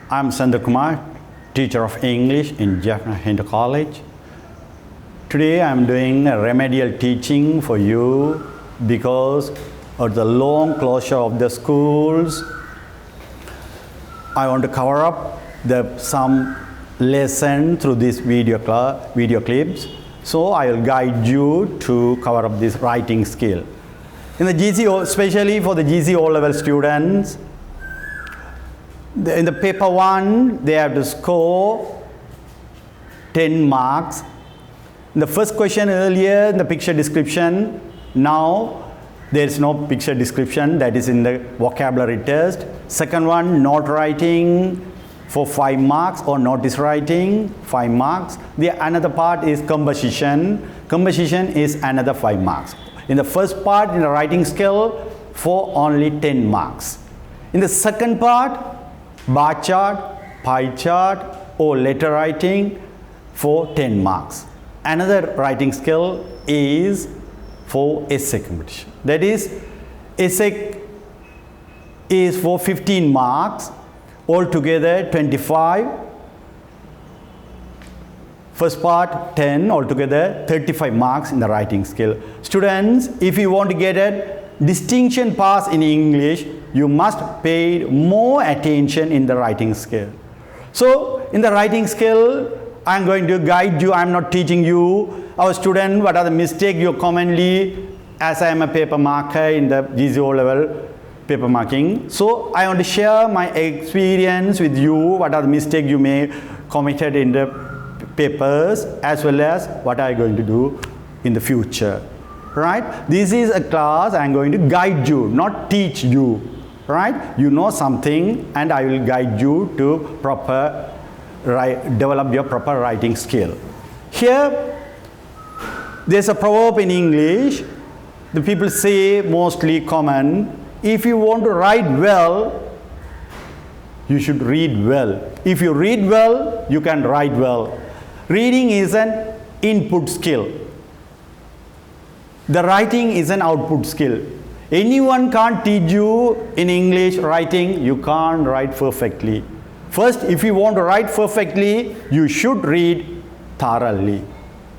I'm Sandra Kumar, teacher of English in Jaffna Hindu College. Today I'm doing a remedial teaching for you because of the long closure of the schools. I want to cover up some lesson through these video clips. So I will guide you to cover up this writing skill. In the GC, especially for the GC O-level students, in the paper 1, they have to score 10 marks. In the first question earlier, in the picture description, now there is no picture description, that is in the vocabulary test. Second one, note writing for 5 marks or notice writing, 5 marks. The another part is composition. Composition is another 5 marks. In the first part, in the writing skill, for only 10 marks. In the second part, bar chart, pie chart, or letter writing for 10 marks. Another writing skill is for essay competition. That is, essay is for 15 marks, altogether 25. First part 10, altogether 35 marks in the writing skill. Students, if you want to get a distinction pass in English, you must pay more attention in the writing skill. So, in the writing skill, I am going to guide you. I am not teaching you. Our student, what are the mistakes you commonly, as I am a paper marker in the GCO level paper marking. So, I want to share my experience with you, what are the mistakes you may committed in the papers, as well as what I am going to do in the future. Right? This is a class I am going to guide you, not teach you. Right? You know something and I will guide you to develop your proper writing skill. Here, there's a proverb in English. The people say, mostly common, if you want to write well, you should read well. If you read well, you can write well. Reading is an input skill. The writing is an output skill. Anyone can't teach you in English writing, you can't write perfectly. First, if you want to write perfectly, you should read thoroughly.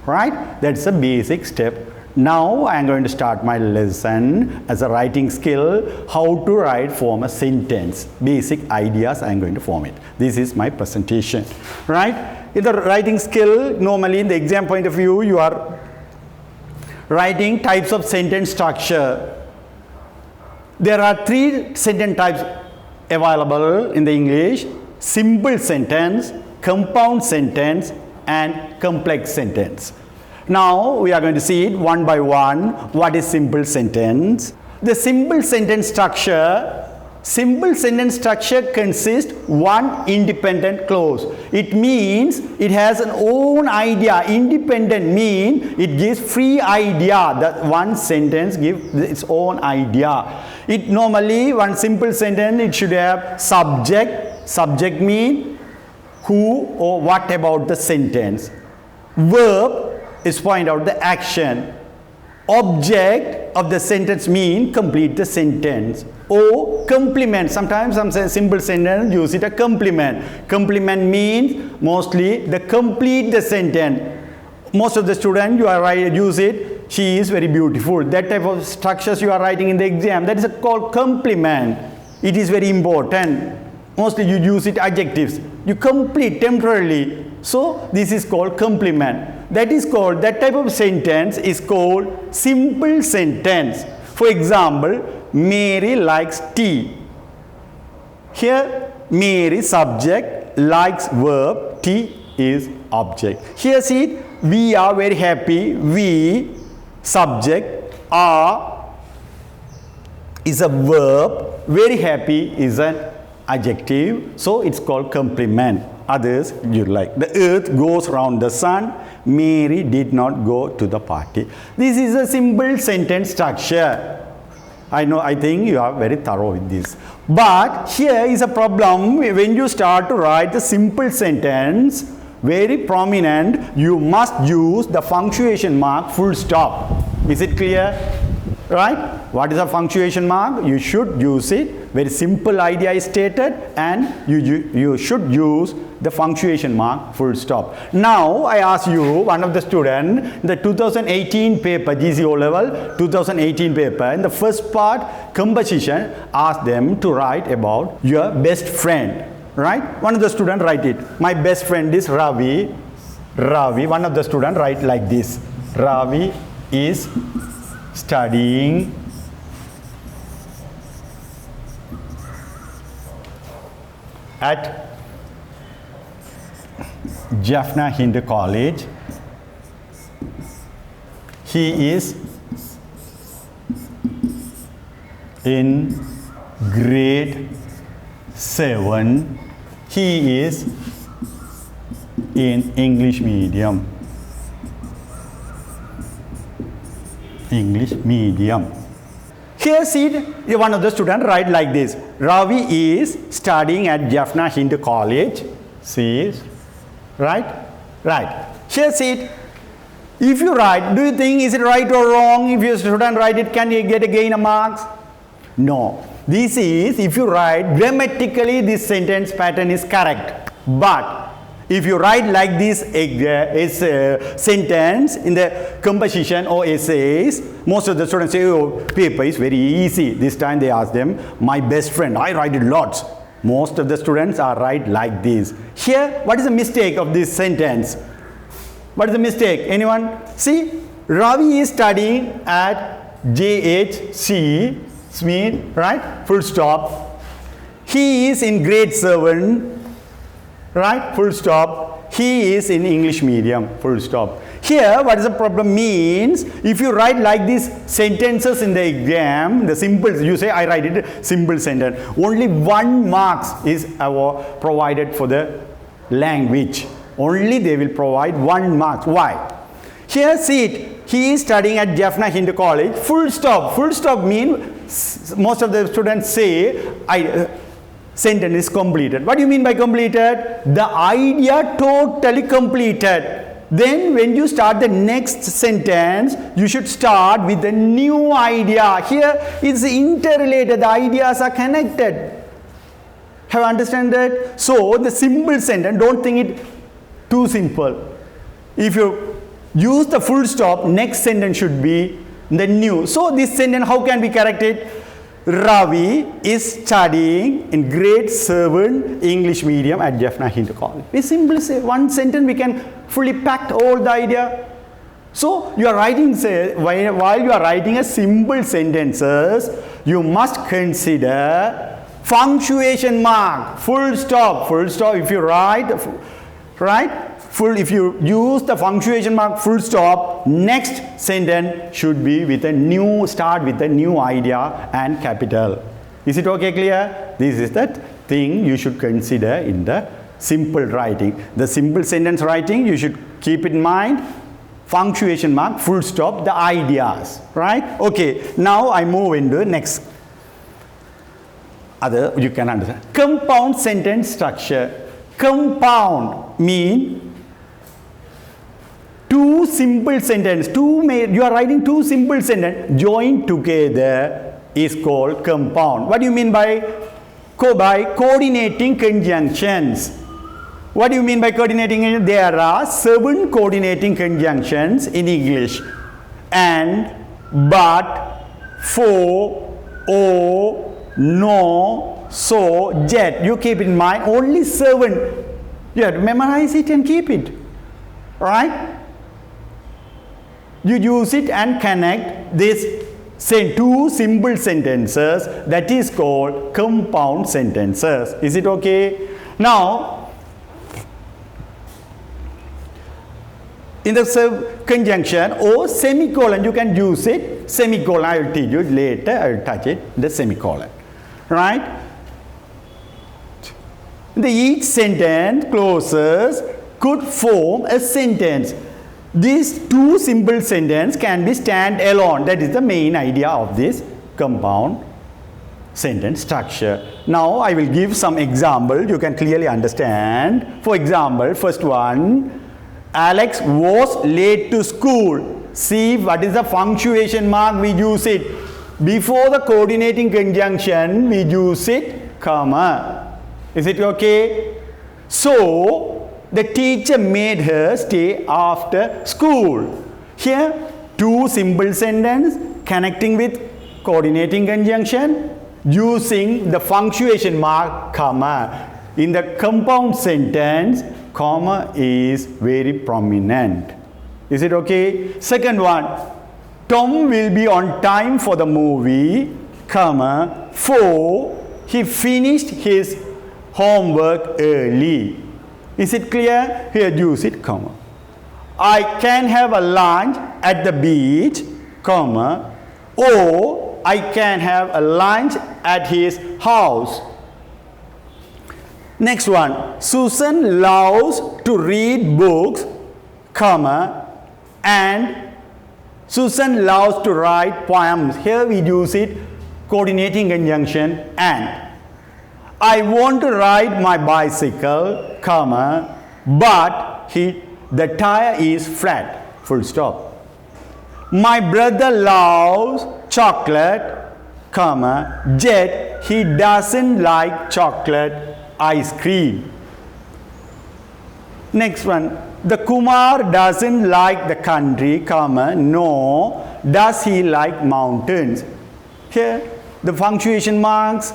Right? That's a basic step. Now I am going to start my lesson as a writing skill, how to write form a sentence. Basic ideas I am going to form it. This is my presentation. Right? In the writing skill, normally in the exam point of view, you are writing types of sentence structure. There are 3 sentence types available in the English: simple sentence, compound sentence, and complex sentence. Now we are going to see it one by one. What is simple sentence? The simple sentence structure consists one independent clause. It means it has an own idea. Independent means it gives free idea. That one sentence gives its own idea. It normally, one simple sentence, it should have subject. Subject means who or what about the sentence. Verb is point out the action. Object of the sentence mean complete the sentence. Or complement. Sometimes some simple sentence use it a complement. Complement means mostly the complete the sentence. Most of the students use it. She is very beautiful. That type of structures you are writing in the exam, that is called complement. It is very important. Mostly you use it adjectives. You complete temporarily. So this is called complement. That type of sentence is called simple sentence. For example, Mary likes tea. Here, Mary subject, likes verb, tea is object. Here see, we are very happy. We subject, are is a verb, very happy is an adjective. So it's called complement. Others you like. The earth goes round the sun. Mary did not go to the party. This is a simple sentence structure. I think you are very thorough with this. But here is a problem. When you start to write the simple sentence, very prominent, you must use the punctuation mark full stop. Is it clear? Right? What is a punctuation mark? You should use it. Very simple idea is stated, and you should use the punctuation mark full stop. Now I ask you, one of the student, the 2018 paper, GCO level 2018 paper, in the first part composition, ask them to write about your best friend. Right? One of the student write it. My best friend is Ravi. Ravi. One of the student write like this. Ravi is studying at Jaffna Hindu College. He is in grade 7. He is in English medium. English medium. Here see one of the students write like this. Ravi is studying at Jaffna Hindu College. See, right? Right. Here see it. If you write, do you think is it right or wrong? If your student write it, can you get again a marks? No. This is, if you write, grammatically this sentence pattern is correct. But if you write like this sentence in the composition or essays, most of the students say, oh, paper is very easy. This time they ask them, my best friend, I write it lots. Most of the students are write like this. Here, what is the mistake of this sentence? What is the mistake? Anyone? See, Ravi is studying at JHC, Smith, right? Full stop. He is in grade 7. Right? Full stop. He is in English medium. Full stop. Here, what is the problem means, if you write like these sentences in the exam, the simple, you say, I write it simple sentence. Only 1 marks is provided for the language. Only they will provide 1 mark. Why? Here, see it. He is studying at Jaffna Hindu College. Full stop. Full stop means, most of the students say, sentence is completed. What do you mean by completed? The idea totally completed. Then when you start the next sentence, you should start with a new idea. Here it's interrelated. The ideas are connected. Have you understand that? So the simple sentence, don't think it too simple. If you use the full stop, next sentence should be the new. So this sentence, how can we correct it? Ravi is studying in grade 7 English medium at Jaffna Hindu College. We simply say one sentence, we can fully pack all the idea. So you are writing, while you are writing a simple sentences, you must consider punctuation mark, full stop. Full stop, if you write, if you use the punctuation mark full stop, next sentence should be with a new, start with a new idea and capital. Is it okay, clear? This is the thing you should consider in the simple writing. The simple sentence writing, you should keep in mind, punctuation mark, full stop, the ideas, right? Okay, now I move into next. Other, you can understand. Compound sentence structure. Compound mean two simple sentences, you are writing two simple sentences joined together is called compound. What do you mean by coordinating conjunctions? What do you mean by coordinating? There are 7 coordinating conjunctions in English. And, but, for, or, no, so, yet. You keep in mind only 7. You have to memorize it and keep it. Right? You use it and connect this two simple sentences, that is called compound sentences. Is it okay? Now, in the conjunction or semicolon, you can use it. Semicolon, I will teach you later, I will touch it, the semicolon. Right? Each sentence clauses could form a sentence. These two simple sentences can be stand alone. That is the main idea of this compound sentence structure. Now I will give some example. You can clearly understand. For example, first one, Alex was late to school. see what is the punctuation mark, we use it. Before the coordinating conjunction, we use it, comma. Is it okay? So, the teacher made her stay after school. Here, two simple sentences connecting with coordinating conjunction using the punctuation mark, comma. In the compound sentence, comma is very prominent. Is it okay? Second one, Tom will be on time for the movie, comma, for he finished his homework early. Is it clear? Here use it, comma. I can have a lunch at the beach, comma, or I can have a lunch at his house. Next one, Susan loves to read books, comma, and Susan loves to write poems. Here we use it, coordinating conjunction, and. I want to ride my bicycle, comma, but the tire is flat, full stop. My brother loves chocolate, comma, yet he doesn't like chocolate ice cream. Next one, the Kumar doesn't like the country, comma, no, does he like mountains? Here, the punctuation marks,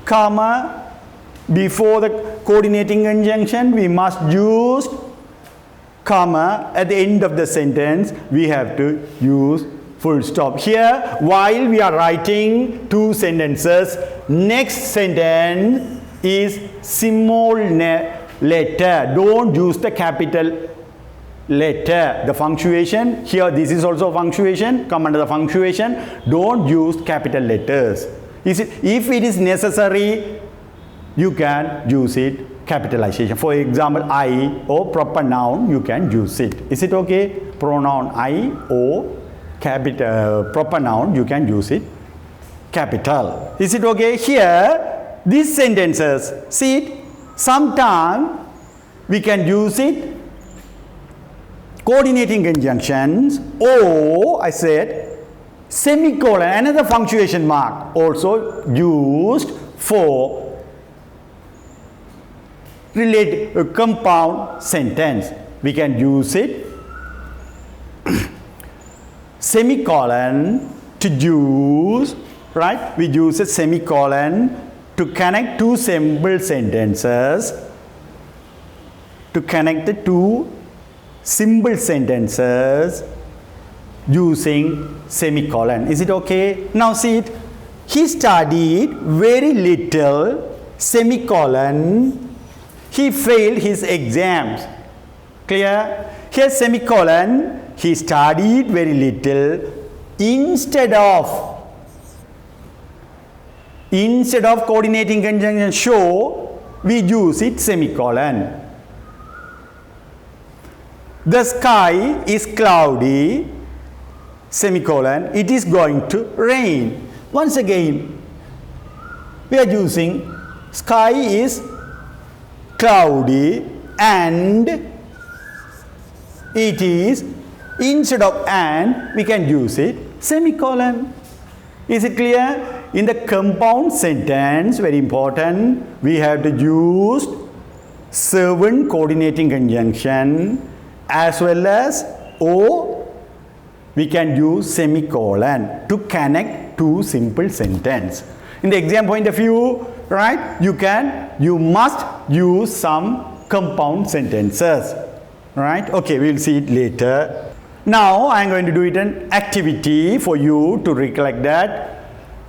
comma, before the coordinating conjunction, we must use comma. At the end of the sentence, we have to use full stop. Here, while we are writing two sentences, next sentence is small letter. Don't use the capital letter. The punctuation, here this is also punctuation, come under the punctuation. Don't use capital letters. If it is necessary, you can use it capitalization. For example, I or proper noun, you can use it. Is it okay? Pronoun I or proper noun, you can use it capital. Is it okay? Here, these sentences, see it, sometimes we can use it coordinating conjunctions, or I said semicolon, another punctuation mark, also used for relate a compound sentence. We can use it semicolon to use, right? We use a semicolon to connect two simple sentences, to connect the two simple sentences using semicolon. Is it okay? Now see it. He studied very little, semicolon, he failed his exams. Clear? Here semicolon, he studied very little, instead of coordinating conjunction show, we use it semicolon. The sky is cloudy, semicolon, it is going to rain. Once again, we are using sky is cloudy and it is, instead of and, we can use it semicolon. Is it clear? In the compound sentence, very important, we have to use 7 coordinating conjunction as well as or we can use semicolon to connect two simple sentences. In the exam point of view, right, you must use some compound sentences, right? Okay, we'll see it later. Now I am going to do it an activity for you to recollect that.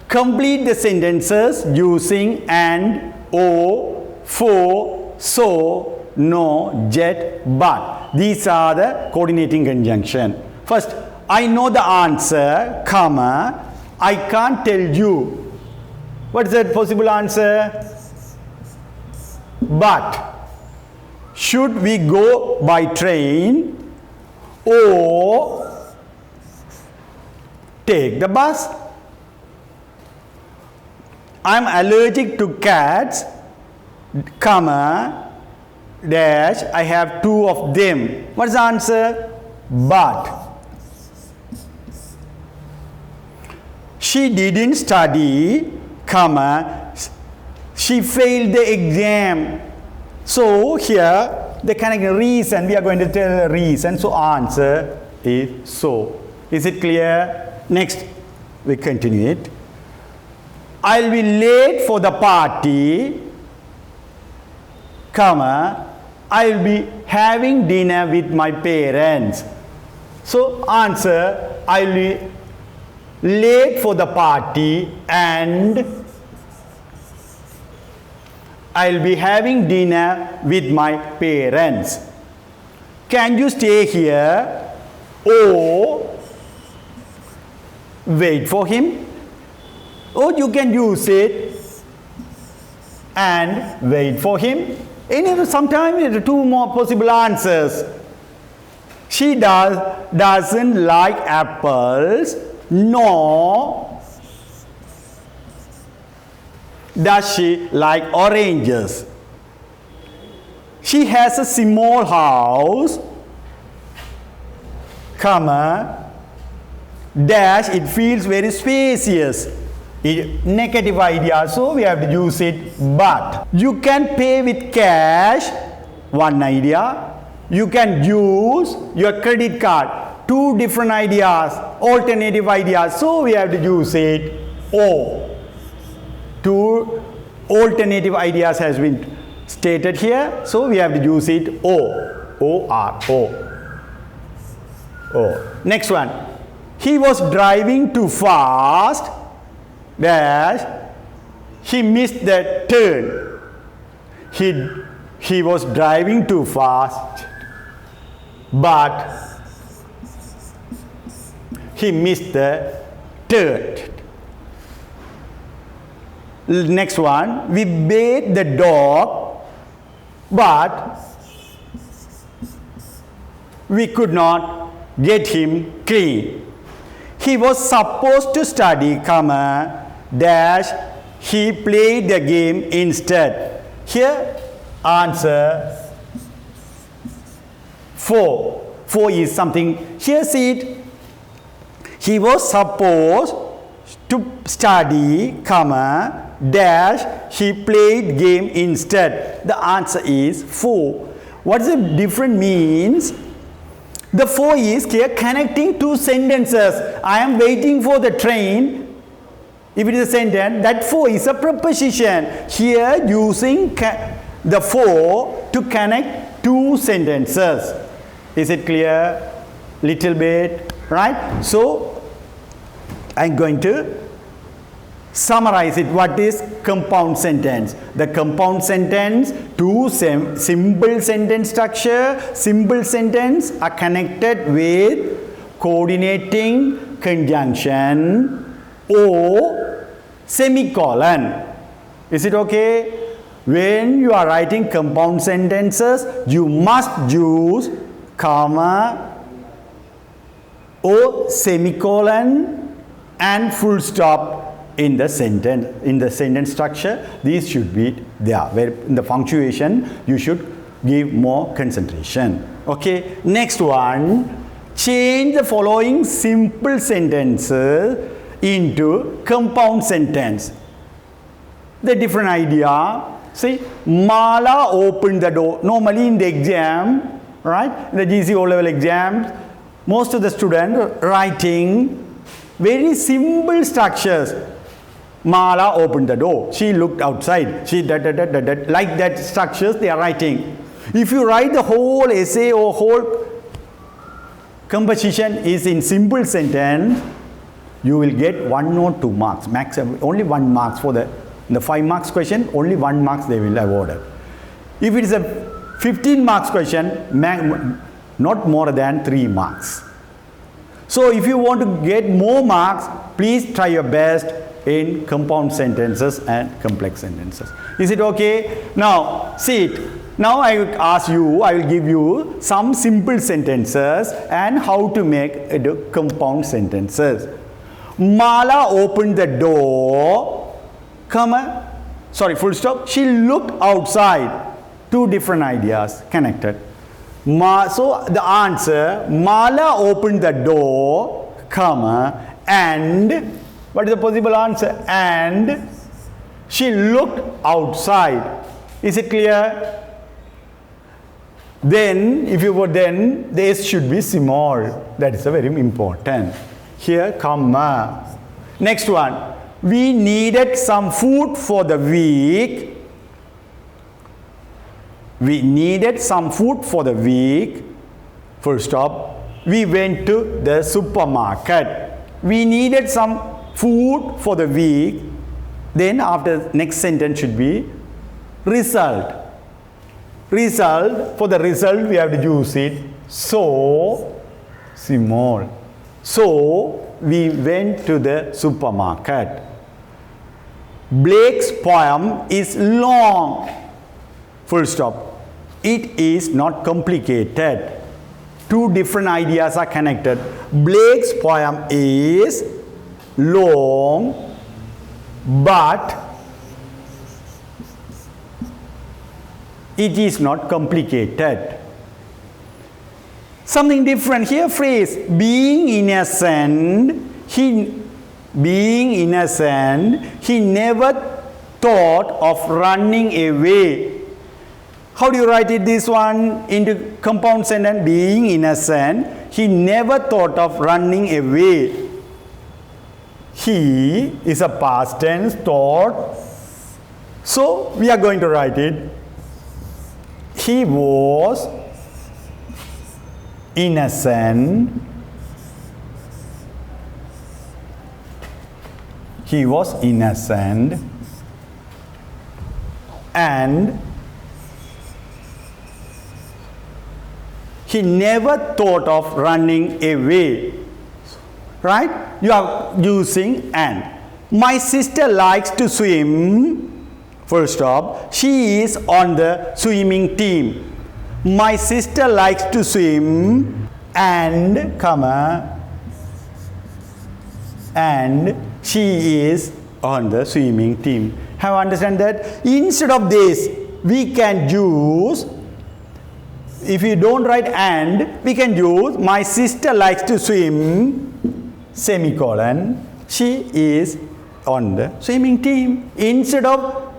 Complete the sentences using and, or, for, so, no, yet, but. These are the coordinating conjunction. First, I know the answer, comma, I can't tell you. What is that possible answer? But. Should we go by train or take the bus? I am allergic to cats, comma, dash, I have 2 of them. What is the answer? But. she didn't study, comma, she failed the exam. So here the kind of reason, we are going to tell a reason, so answer is so. Is it clear? Next, we continue it. I'll be late for the party, comma, I'll be having dinner with my parents. So answer, I'll be late for the party and I'll be having dinner with my parents. Can you stay here or wait for him? Or you can use it and wait for him. Sometimes two more possible answers. She doesn't like apples, nor does she like oranges. She has a small house, comma, dash, it feels very spacious. Negative idea, so we have to use it. But you can pay with cash, one idea. You can use your credit card, two different ideas, alternative ideas, so we have to use it. Or two alternative ideas has been stated here, so we have to use it. O. Next one, he was driving too fast, dash, he missed the turn. He was driving too fast, but he missed the turn. Next one, we bathed the dog, but we could not get him clean. He was supposed to study, comma, dash, he played the game instead. Here, answer 4. 4 is something, here see it, he was supposed to study, comma, dash, he played game instead. The answer is 4. What is the different means? The 4 is here connecting two sentences. I am waiting for the train. If it is a sentence, that 4 is a preposition. Here using the 4 to connect two sentences. Is it clear? Little bit, right? So I'm going to summarize it. What is compound sentence? The compound sentence, two simple sentence structure. Simple sentence are connected with coordinating conjunction or semicolon. Is it okay? When you are writing compound sentences, you must use comma or semicolon and full stop in the sentence structure. These should be there. Where in the punctuation you should give more concentration. Okay, next one, change the following simple sentences into compound sentence. The different idea. See, Mala opened the door. Normally in the exam, right, the GC O-level exams, most of the students writing very simple structures. Mala opened the door. She looked outside. She like that structures they are writing. If you write the whole essay or whole composition is in simple sentence, you will get 1 or 2 marks. Max only 1 marks for the 5 marks question. Only 1 marks they will award. If it is a 15 marks question, not more than 3 marks. So if you want to get more marks, please try your best in compound sentences and complex sentences. Is it okay? Now, see it. Now I will ask you, I will give you some simple sentences and how to make compound sentences. Mala opened the door, comma, sorry, full stop. She looked outside. 2 different ideas connected. So the answer, Mala opened the door, comma, and What is the possible answer? And she looked outside. Is it clear? Then, if you put then, the S should be small. That is a very important. Here, comma. Next one. We needed some food for the week. We needed some food for the week. Full stop. We went to the supermarket. We needed some food for the week. Then after next sentence should be result. Result, for the result we have to use it so small. So we went to the supermarket. Blake's poem is long. Full stop. It is not complicated. Two different ideas are connected. Blake's poem is long, but it is not complicated. Something different here, phrase being innocent, he never thought of running away. How do you write it, this one into compound sentence? Being innocent, he never thought of running away. He is a past tense thought. So we are going to write it. He was innocent. He was innocent and he never thought of running away. Right? You are using and. My sister likes to swim. Full stop. She is on the swimming team. My sister likes to swim and, comma, and she is on the swimming team. Have you understand that? Instead of this, we can use, if you don't write and, we can use my sister likes to swim, semicolon, she is on the swimming team. Instead of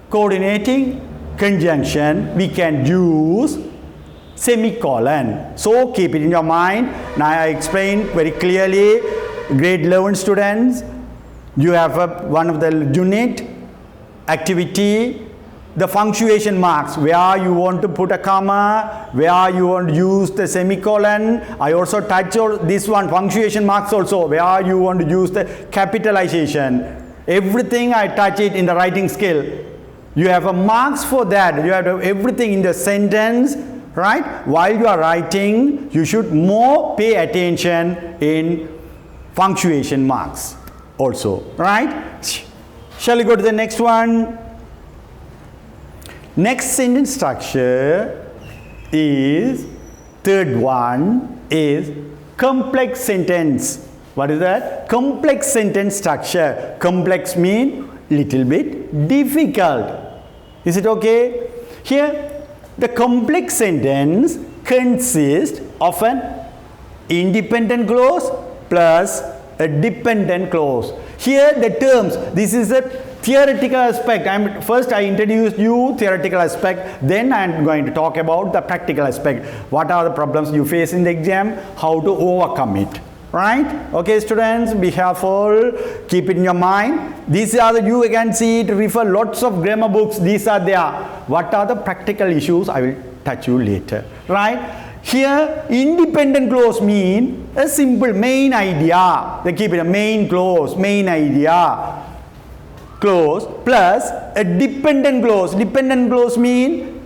coordinating conjunction, we can use semicolon. So keep it in your mind. Now I explained very clearly. Grade 11 students, you have one of the unit activity, the punctuation marks, where you want to put a comma, where you want to use the semicolon. I also touch on this one, punctuation marks also, where you want to use the capitalization. Everything I touch it in the writing skill. You have a marks for that. You have to have everything in the sentence, right? While you are writing, you should more pay attention in punctuation marks also, right? Shall we go to the next one? Next sentence structure is, third one is complex sentence. What is that? Complex sentence structure. Complex means little bit difficult. Is it okay? Here, the complex sentence consists of an independent clause plus a dependent clause. Here the terms, this is a theoretical aspect. First I introduced you theoretical aspect, then I am going to talk about the practical aspect. What are the problems you face in the exam, how to overcome it. Right? Okay students, be careful, keep it in your mind. These are the, you can see it, refer lots of grammar books, these are there. What are the practical issues, I will touch you later. Right? Here, independent clause mean a simple main idea. They keep it a main clause, main idea. Clause plus a dependent clause. Dependent clause mean,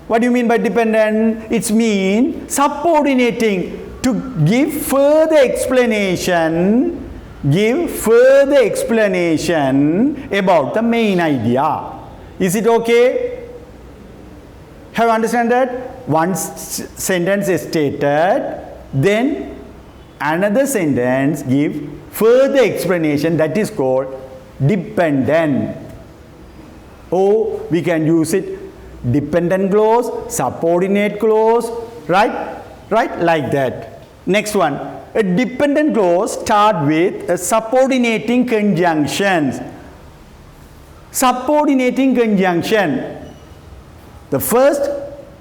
what do you mean by dependent? It's mean subordinating. To give further explanation about the main idea. Is it okay? Have you understand that? One sentence is stated, then another sentence give further explanation, that is called dependent. Or we can use it dependent clause, subordinate clause, right? Right? Like that. Next one. a dependent clause start with a subordinating conjunctions. Subordinating conjunction. The first,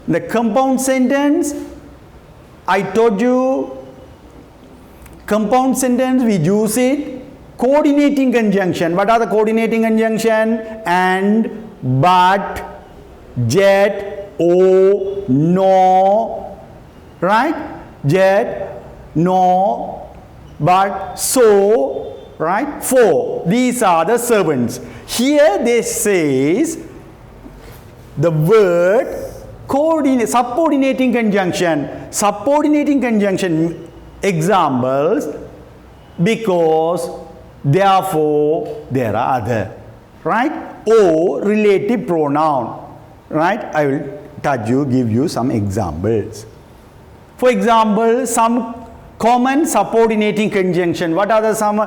the compound sentence, I told you, compound sentence we use it. Coordinating conjunction. What are the coordinating conjunction? And, but, yet, oh, no, right? Yet, no, but, so, right? For. These are the servants. Here they says the word subordinating conjunction. Subordinating conjunction examples, because, therefore, there are other, right? Or relative pronoun, right? I will give you some examples. For example, some common subordinating conjunction. What are the some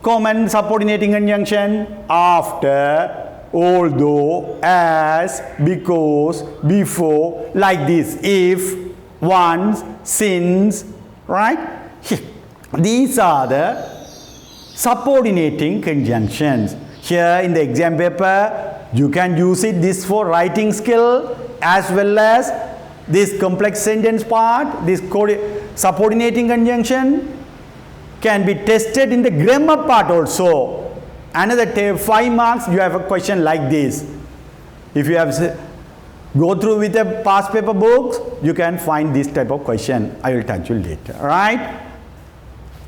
common subordinating conjunction? After, although, as, because, before, like this. If, once, since, right? These are the subordinating conjunctions. Here in the exam paper, you can use this for writing skill as well as this complex sentence part. This subordinating conjunction can be tested in the grammar part also. Another 5 marks, you have a question like this. If you have go through with the past paper books, you can find this type of question. I will touch you later, right?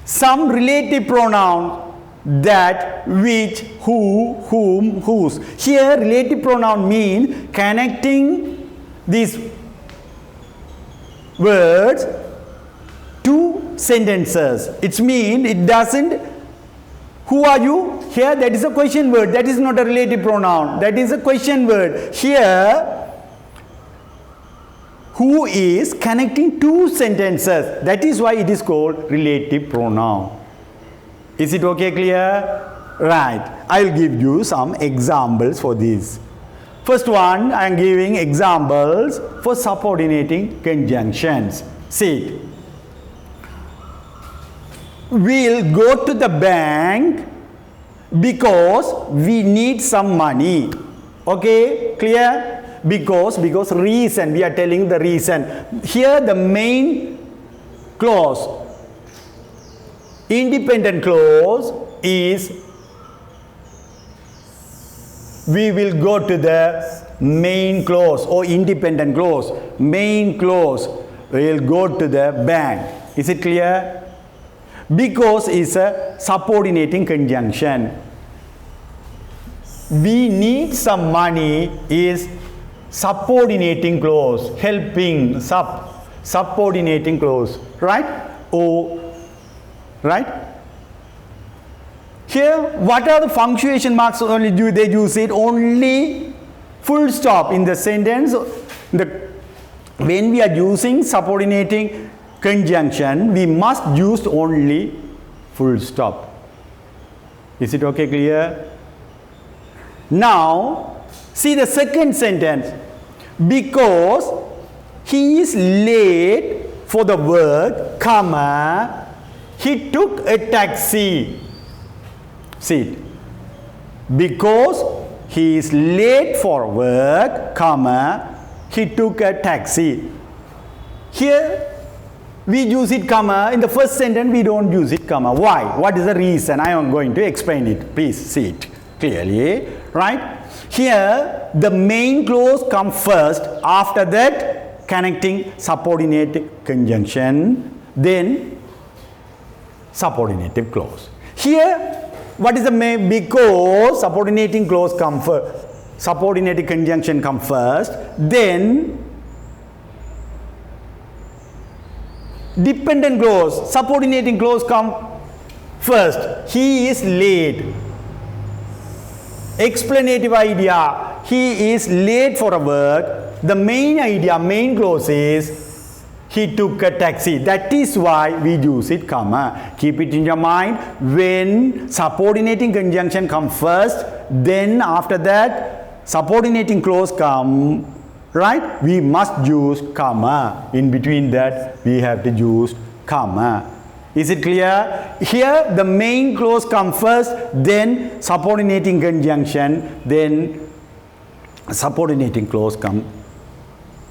Some relative pronoun, that, which, who, whom, whose. Here relative pronoun means connecting these words to sentences. It means it doesn't, who are you? Here that is a question word. That is not a relative pronoun. That is a question word. Here, who is connecting two sentences. That is why it is called relative pronoun. Is it okay, clear? Right. I will give you some examples for this. First one, I am giving examples for subordinating conjunctions. See, we'll go to the bank because we need some money. Okay, clear? Because reason, we are telling the reason. Here the main clause, independent clause is, we will go to the main clause or independent clause. Main clause, we will go to the bank. Is it clear? Because it's a subordinating conjunction. We need some money is subordinating clause, helping, subordinating clause, right? Oh, right? Here, what are the punctuation marks? Only do they use it only full stop in the sentence. When we are using subordinating conjunction, we must use only full stop. Is it okay, clear? Now, see the second sentence. Because he is late for the work, comma, he took a taxi. See it. Because he is late for work, comma, he took a taxi. Here, we use it, comma. In the first sentence, we don't use it, comma. Why? What is the reason? I am going to explain it. Please see it clearly. Right? Here, the main clause comes first. After that, connecting subordinate conjunction. Then, subordinative clause. Here, what is the main? Because subordinating clause comes first. Subordinating conjunction comes first. Then, dependent clause, subordinating clause come first. He is late. Explanative idea. He is late for a work. The main idea, main clause is he took a taxi. That is why we use it, comma. Keep it in your mind. When subordinating conjunction comes first, then after that subordinating clause come, right? We must use comma. In between that, we have to use comma. Is it clear? Here the main clause comes first, then subordinating conjunction, then subordinating clause comes.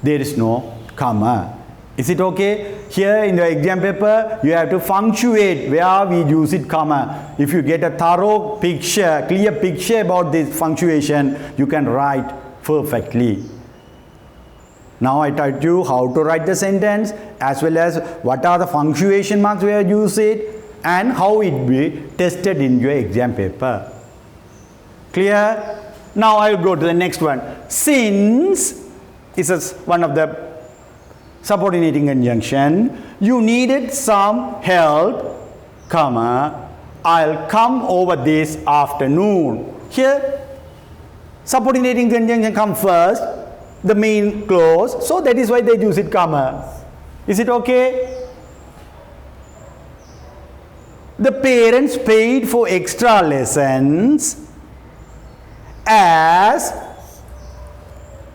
There is no comma. Is it okay? Here in the exam paper, you have to punctuate where we use it comma. If you get a thorough picture, clear picture about this punctuation, you can write perfectly. Now I taught you how to write the sentence, as well as what are the punctuation marks where you use it, and how it will be tested in your exam paper. Clear? Now I will go to the next one. Since is one of the subordinating conjunction, you needed some help, comma, I'll come over this afternoon. Here, subordinating conjunction comes first, the main clause, so that is why they use it comma. Is it okay? The parents paid for extra lessons as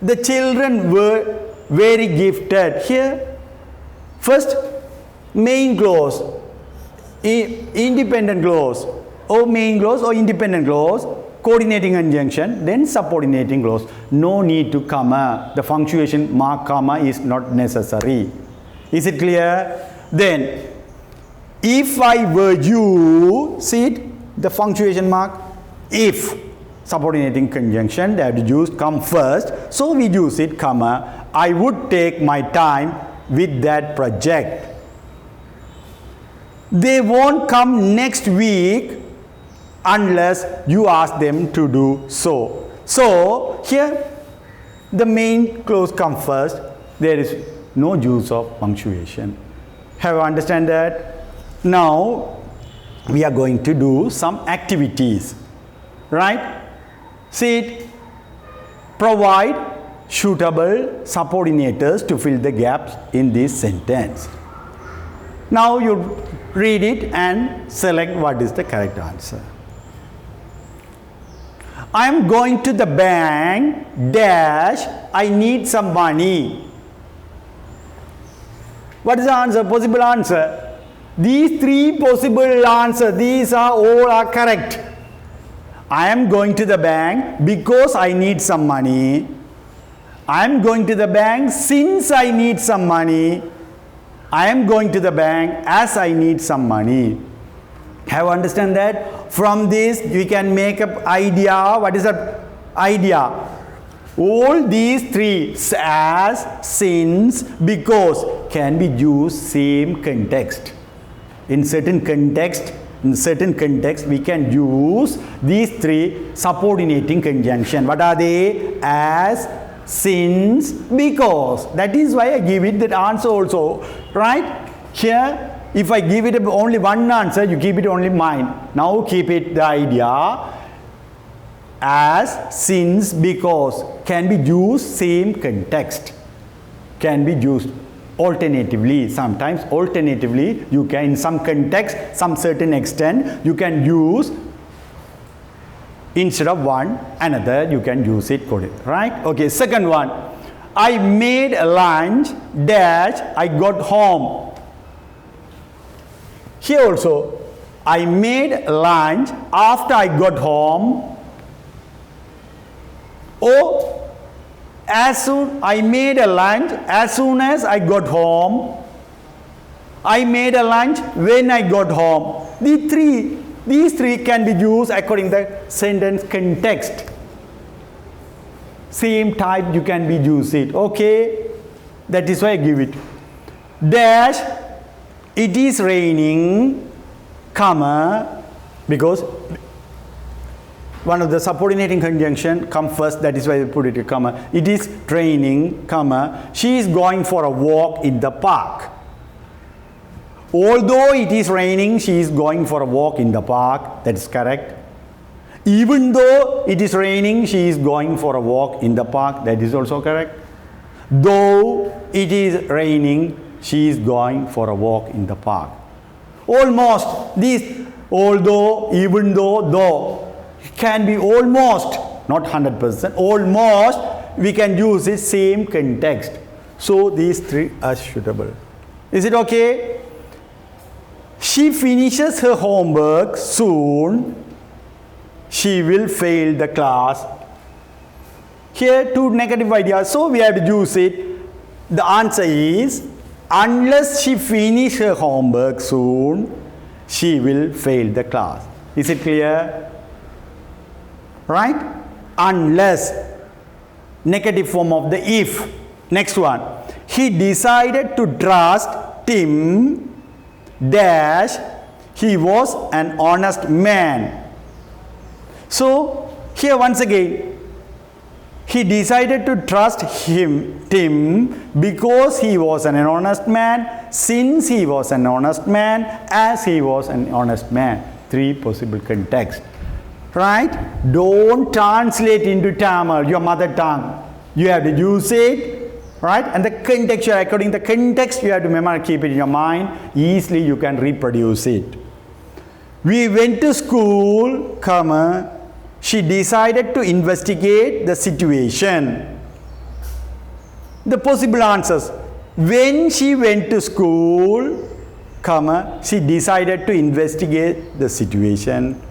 the children were very gifted. Here, first main clause, independent clause, or main clause or independent clause, coordinating conjunction, then subordinating clause. No need to comma. The punctuation mark comma is not necessary. Is it clear? Then, if I were you, see it, the punctuation mark, if subordinating conjunction, they have to use come first, so we use it comma. I would take my time with that project. They won't come next week unless you ask them to do so. So here the main clause comes first. There is no use of punctuation. Have you understand that? Now we are going to do some activities, right? See it. Provide suitable subordinators to fill the gaps in this sentence. Now you read it and select what is the correct answer. I am going to the bank, dash, I need some money. What is the answer? Possible answer. These three possible answers, these are all are correct. I am going to the bank because I need some money. I am going to the bank since I need some money. I am going to the bank as I need some money. Have you understand that? From this we can make up idea. What is that idea? All these three, as, since, because, can be used same context. In certain context, we can use these three subordinating conjunction. What are they? As, since, because. That is why I give it that answer also. Right? Here, if I give it only one answer, you keep it only mine. Now keep it the idea. As, since, because can be used same context. Can be used alternatively. Sometimes alternatively you can, in some context, some certain extent, you can use instead of one, another you can use it, right? Okay, second one. I made a lunch, dash, I got home. Here also, I made lunch after I got home. Or as soon I made a lunch as soon as I got home. I made a lunch when I got home. These three can be used according to the sentence context. Same type you can be use it. Okay, that is why I give it. Dash, it is raining, comma, because one of the subordinating conjunction come first, that is why we put it a comma. It is raining, comma, she is going for a walk in the park. Although it is raining, she is going for a walk in the park. That is correct. Even though it is raining, she is going for a walk in the park. That is also correct. Though it is raining, she is going for a walk in the park. Almost, this although, even though can be almost, not 100%, almost we can use the same context. So these three are suitable. Is it okay? she finishes her homework soon, she will fail the class. Here two negative ideas, so we have to use it. The answer is, unless she finishes her homework soon, she will fail the class. Is it clear? Right? Unless, negative form of the if. Next one. He decided to trust Tim dash, he was an honest man. So here once again, he decided to trust Tim because he was an honest man, since he was an honest man, as he was an honest man. Three possible contexts. Right? Don't translate into Tamil, your mother tongue. You have to use it. Right? And the context, according to the context, you have to remember, keep it in your mind. Easily you can reproduce it. We went to school, comma, she decided to investigate the situation. The possible answers. When she went to school, comma, she decided to investigate the situation.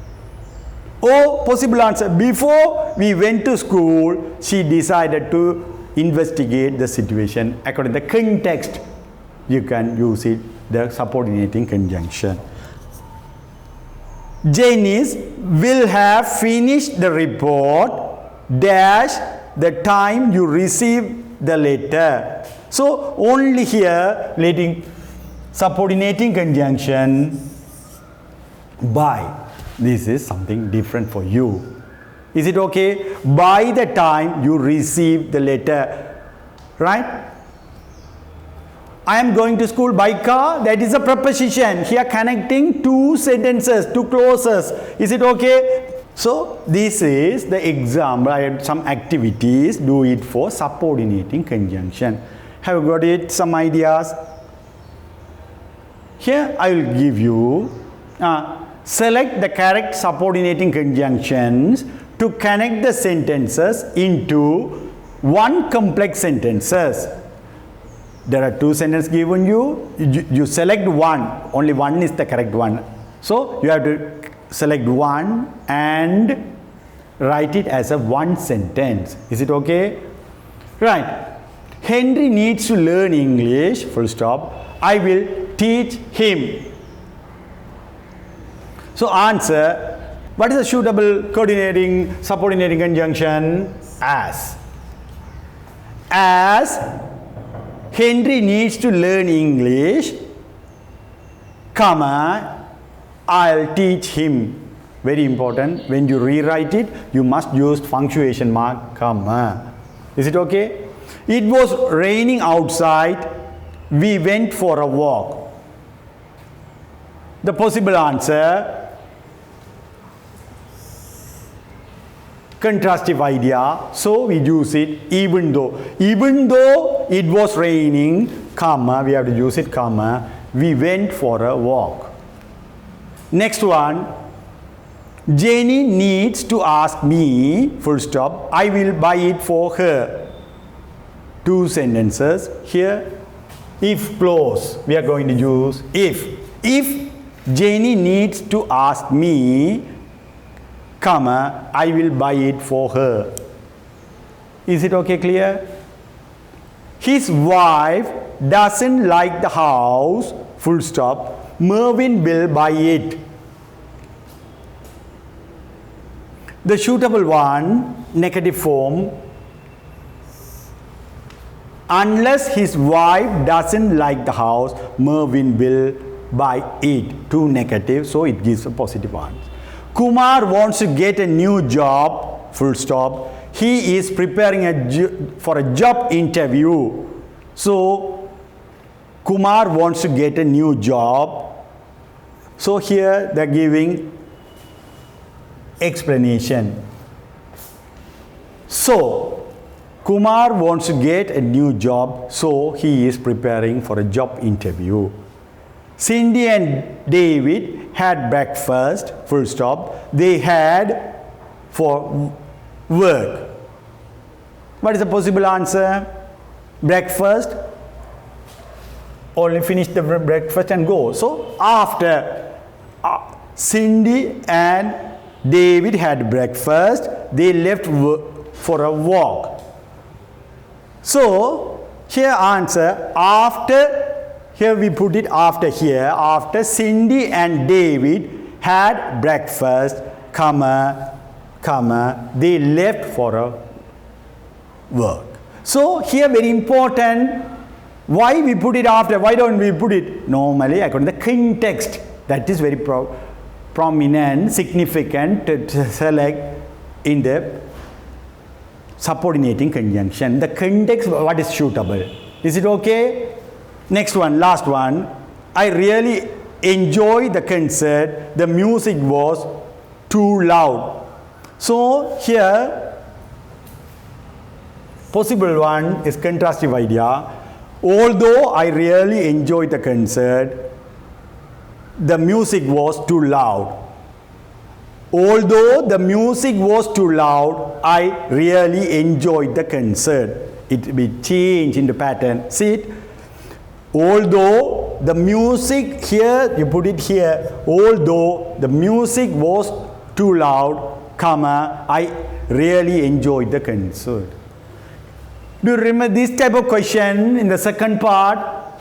Or possible answer. Before we went to school, she decided to investigate the situation. According to the context, you can use it, the subordinating conjunction. Janice will have finished the report dash the time you receive the letter. So only here letting subordinating conjunction by. This is something different for you. Is it okay? By the time you receive the letter, right? I am going to school by car. That is a preposition. Here connecting two sentences, two clauses. Is it okay? So this is the example. I had some activities. Do it for subordinating conjunction. Have you got it? Some ideas? Here I will give you. Select the correct subordinating conjunctions to connect the sentences into one complex sentences. There are two sentences given you. You select one. Only one is the correct one. So you have to select one and write it as a one sentence. Is it okay? Right. Henry needs to learn English. Full stop. I will teach him. So answer. What is a suitable coordinating, subordinating conjunction? As. As Henry needs to learn English, comma, I'll teach him. Very important. When you rewrite it, you must use punctuation mark, comma. Is it okay? It was raining outside. We went for a walk. The possible answer. Contrastive idea, so we use it even though it was raining, comma, we have to use it, comma, we went for a walk. Next one, Jenny needs to ask me, full stop, I will buy it for her. Two sentences here. If clause, we are going to use if Jenny needs to ask me, comma, I will buy it for her. Is it okay, clear? His wife doesn't like the house, full stop, Mervyn will buy it. The suitable one, negative form, unless his wife doesn't like the house, Mervyn will buy it. Two negative, so it gives a positive answer. Kumar wants to get a new job, full stop. He is preparing for a job interview. So, Kumar wants to get a new job. So, here they are giving explanation. So, Kumar wants to get a new job. So, he is preparing for a job interview. Cindy and David had breakfast, full stop. They had for work. What is the possible answer? Breakfast. only finish the breakfast and go. So after Cindy and David had breakfast, they left for a walk. So here answer after, here we put it after here, after Cindy and David had breakfast, comma, they left for a work. So here very important, why we put it after, why don't we put it normally according to the context, that is very prominent, significant to select in the subordinating conjunction. The context, what is suitable. Is it okay? Next one, last one. I really enjoyed the concert. The music was too loud. So here, possible one is contrastive idea. Although I really enjoyed the concert, the music was too loud. Although the music was too loud, I really enjoyed the concert. It will change in the pattern. See it? Although the music here, you put it here, although the music was too loud, comma, I really enjoyed the concert. Do you remember this type of question in the second part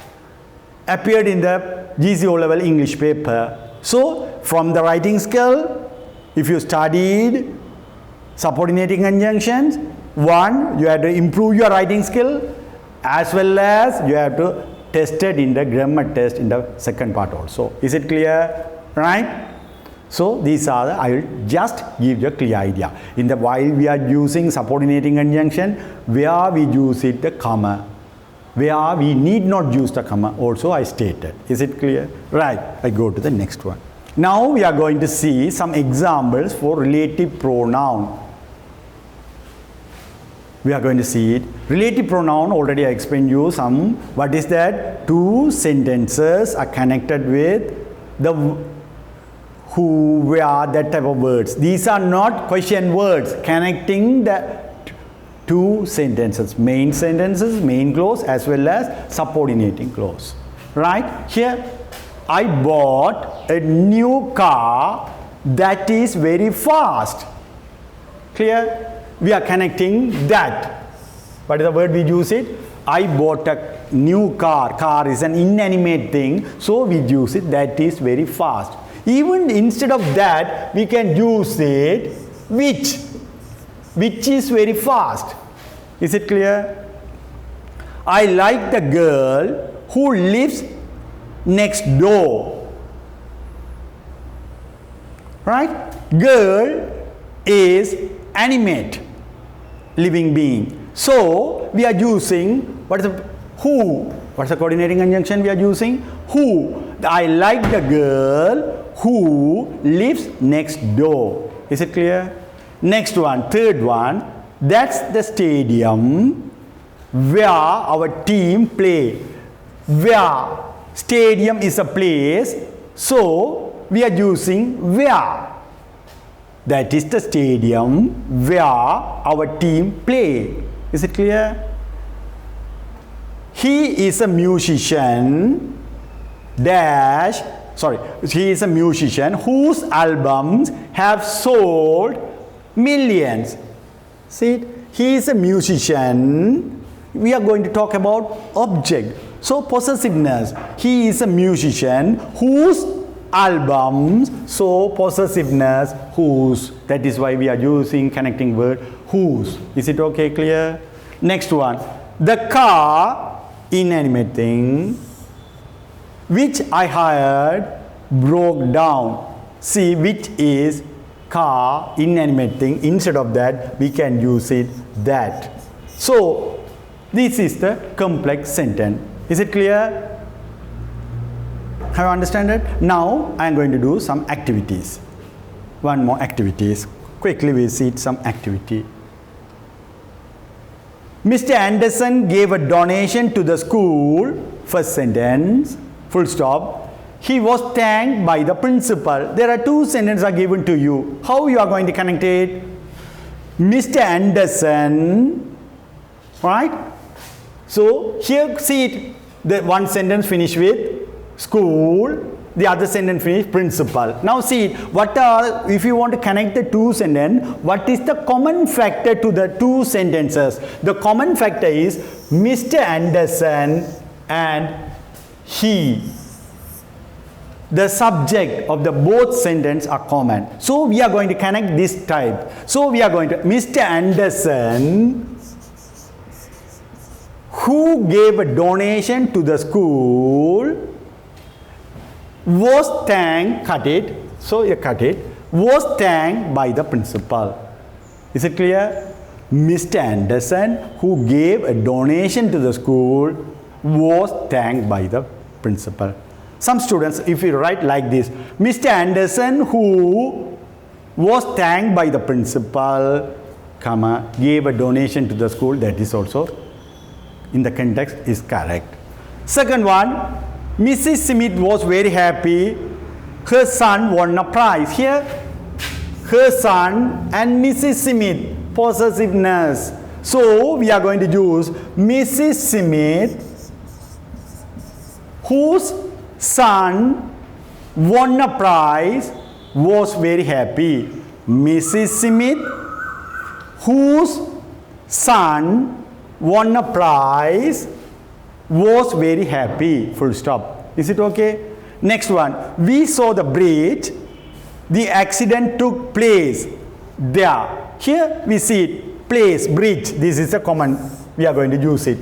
appeared in the GCO level English paper. So from the writing skill, if you studied subordinating conjunctions, one, you have to improve your writing skill, as well as you have to test it in the grammar test in the second part also. Is it clear? Right? So these are the, I will just give you a clear idea. While we are using subordinating conjunction, where we use it the comma, where we need not use the comma also I stated. Is it clear? Right. I go to the next one. Now we are going to see some examples for relative pronoun. We are going to see it. Relative pronoun, already I explained you some. What is that? Two sentences are connected with the who, where, that type of words. These are not question words connecting the two sentences, main clause as well as subordinating clause. Right? Here, I bought a new car that is very fast. Clear? We are connecting that. What is the word we use it? I bought a new car. Car is an inanimate thing, so we use it that is very fast. Even instead of that, we can use it which is very fast. Is it clear? I like the girl who lives next door. Right? Girl is animate, living being. So we are using who? What's the coordinating conjunction we are using? Who? I like the girl who lives next door. Is it clear? Next one, third one. That's the stadium where our team play. Where? Stadium is a place. So we are using where. That is the stadium where our team play. Is it clear? He is a musician he is a musician whose albums have sold millions. See, he is a musician. We are going to talk about object. So possessiveness. He is a musician whose albums, so possessiveness, whose. That is why we are using connecting word whose. Is it okay, clear? Next one. The car, inanimate thing, which I hired broke down. See, which is car, inanimate thing. Instead of that, we can use it that. So this is the complex sentence. Is it clear? Have you understand it? Now I am going to do some activities. One more activities. Quickly we see some activity. Mr. Anderson gave a donation to the school. First sentence. Full stop. He was thanked by the principal. There are two sentences are given to you. How you are going to connect it? Mr. Anderson, right? So here see it. the one sentence finish with school, the other sentence finish principal. Now see, if you want to connect the two sentences, what is the common factor to the two sentences? The common factor is Mr. Anderson and he. The subject of the both sentences are common. So we are going to connect this type. So we are going to, Mr. Anderson, who gave a donation to the school, was thanked, cut it, so you cut it, was thanked by the principal. Is it clear? Mr. Anderson, who gave a donation to the school, was thanked by the principal. Some students, if you write like this, Mr. Anderson, who was thanked by the principal, comma, gave a donation to the school, that is also in the context is correct. Second one, Mrs. Smith was very happy. Her son won a prize. Here, her son and Mrs. Smith, possessiveness. So, we are going to use Mrs. Smith, whose son won a prize, was very happy. Mrs. Smith, whose son won a prize, was very happy. Full stop. Is it okay? Next one. We saw the bridge. The accident took place there. Here we see it. Place, bridge. This is a common. We are going to use it.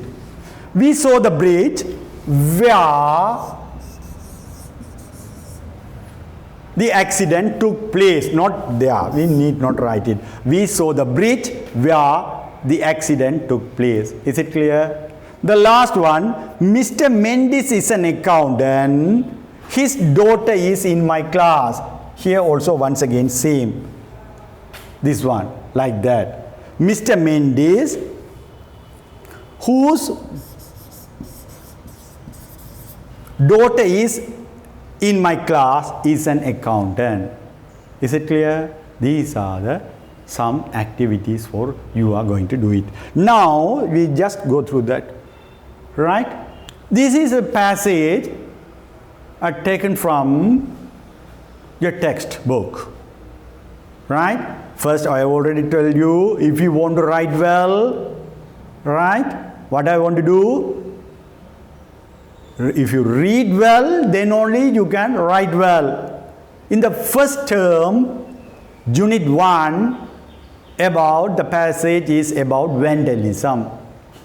We saw the bridge where the accident took place. Not there. We need not write it. We saw the bridge where the accident took place. Is it clear? The last one, Mr. Mendes is an accountant. His daughter is in my class. Here also once again same. This one, like that. Mr. Mendes, whose daughter is in my class, is an accountant. Is it clear? These are the some activities for you are going to do it. Now we just go through that. Right? This is a passage taken from your textbook. Right? First, I have already told you, if you want to write well, right? What I want to do? If you read well, then only you can write well. In the first term, Unit 1, about the passage is about vandalism.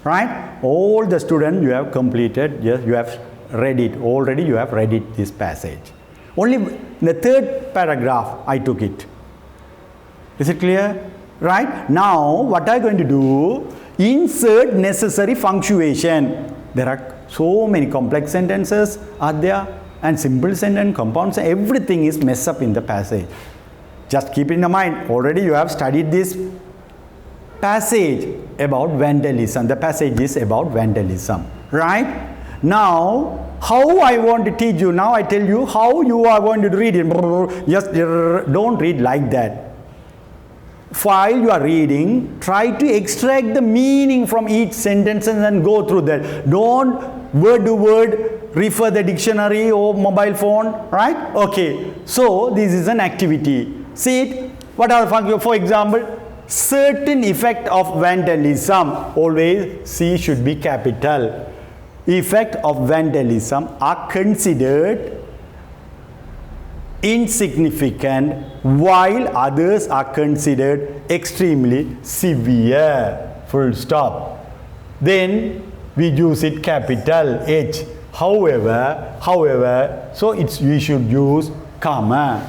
Right? All the students you have completed, yes, you have read it. Already you have read it, this passage. Only in the third paragraph I took it. Is it clear? Right? Now what I am going to do, insert necessary punctuation. There are so many complex sentences are there, and simple sentence, compound sentence, everything is messed up in the passage. Just keep it in mind, already you have studied this passage about vandalism. The passage is about vandalism. Right? Now, how I want to teach you, now I tell you how you are going to read it. Just don't read like that. While you are reading, try to extract the meaning from each sentence and go through that. Don't word to word refer the dictionary or mobile phone. Right? Okay. So, this is an activity. See it? What are the functions? For example, certain effect of vandalism, always C should be capital. Effect of vandalism are considered insignificant while others are considered extremely severe. Full stop. Then we use it capital H. However, so we should use comma.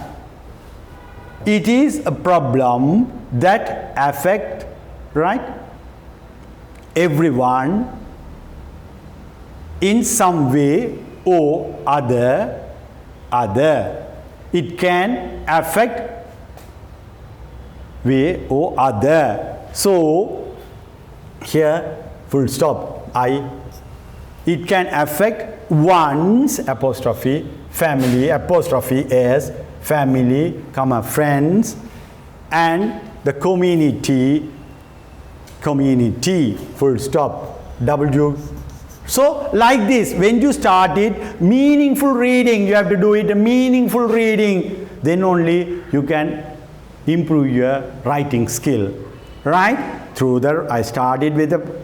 It is a problem that affect, right, everyone in some way or other. It can affect way or other. So here full stop. It can affect one's apostrophe family apostrophe s family comma friends and the community full stop. So like this, when you start it, meaningful reading, you have to do it a meaningful reading, then only you can improve your writing skill, right? I started with the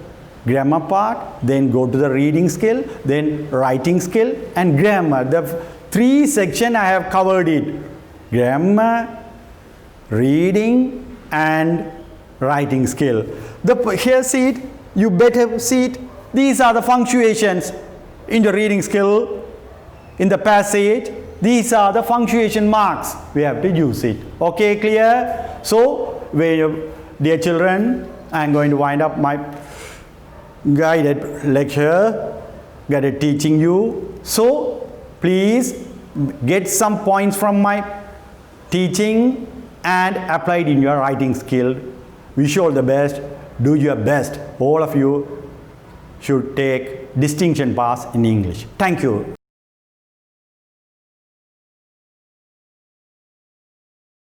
grammar part, then go to the reading skill, then writing skill and grammar. The 3 sections I have covered it: grammar, reading and writing skill. Here see it, you better see it. These are the punctuations in the reading skill, in the passage. These are the punctuation marks. We have to use it. Okay, clear? So, dear children, I am going to wind up my guided lecture, guided teaching you. So, please get some points from my teaching and apply it in your writing skill. Wish you all the best. Do your best. All of you should take distinction pass in English. Thank you.